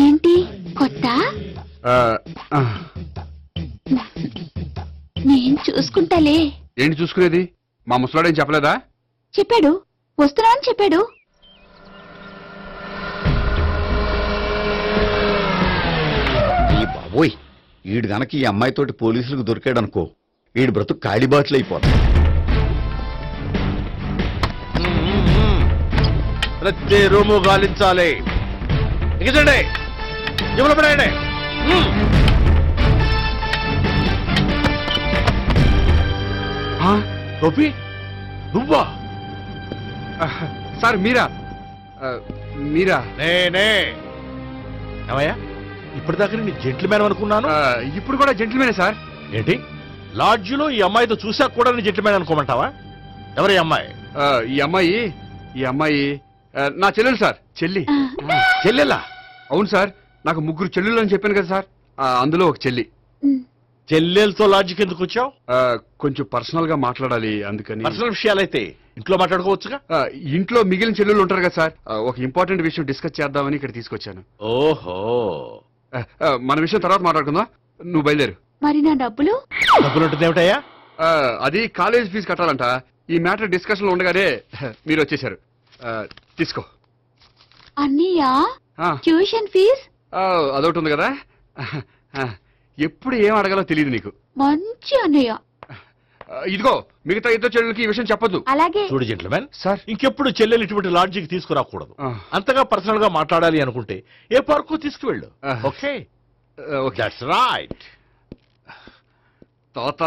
ఏంటి కొత్త? నేను చూసుకుంటాలే. ఏంటి చూసుకునేది? మా ముసలాడేం చెప్పలేదా? చెప్పాడు, వస్తున్నా అని చెప్పాడు. ఈ బాబోయ్, ఈడు గనక ఈ అమ్మాయితోటి పోలీసులకు దొరికాడనుకో, ఈడు బ్రతుకు కాళీబాట్లు అయిపోతాడు. ప్రతి రూము గాలించాలి. ఎగచండి, జబ్బులు పడేయండి. గోపి, నువ్వా? సార్ మీరా? మీరా? నేనే. ఏమయ్యా, ఇప్పటిదాకా నేను జెంట్లమ్యాన్ అనుకున్నాను. ఇప్పుడు కూడా జెంటిల్మేనే సార్. ఏంటి, లాడ్జిలో ఈ అమ్మాయితో చూసాక కూడా నేను జెంట్లమ్యాన్ అనుకోమంటావా? ఎవరు ఈ అమ్మాయి? ఈ అమ్మాయి నా చెల్లెలు సార్. చెల్లి. చెల్లెలా? అవును సార్, నాకు 3 చెల్లెలు అని చెప్పాను కదా సార్, అందులో ఒక చెల్లి. చెల్లెలతో లాడ్జికి ఎందుకు వచ్చావు? కొంచెం పర్సనల్ గా మాట్లాడాలి, అందుకని. పర్సనల్ విషయాలైతే ఇంట్లో మాట్లాడుకోవచ్చుగా. ఇంట్లో మిగిలిన చెల్లెలు ఉంటారు కదా సార్, ఒక ఇంపార్టెంట్ విషయం డిస్కస్ చేద్దామని ఇక్కడ తీసుకొచ్చాను. ఓహో, మన విషయం తర్వాత మాట్లాడుకుందాం, నువ్వు బయలుదేరు. మరి నా డబ్బులు? డబ్బులు ఉంటుంది ఏమిటయ్యా? అది కాలేజ్ ఫీజు కట్టాలంట. ఈ మ్యాటర్ డిస్కషన్ లో ఉండగానే మీరు వచ్చేసారు. తీసుకో. అన్నయ్య, ఆ, ట్యూషన్ ఫీజ్? అదొకటి ఉంది కదా. ఎప్పుడు ఏం అడగాలో తెలియదు నీకు. మంచి అన్నయ్య. ఇదిగో, మిగతా 2 చెల్లెలకి ఈ విషయం చెప్పొద్దు. అలాగే. చూడు జెంట్లమ్యాన్, సార్. ఇంకెప్పుడు చెల్లెలు ఇటువంటి లాడ్జికి తీసుకురాకూడదు. అంతగా పర్సనల్ గా మాట్లాడాలి అనుకుంటే ఏ పార్కు తీసుకువెళ్ళు. ఓకే, దట్స్ రైట్ తాత.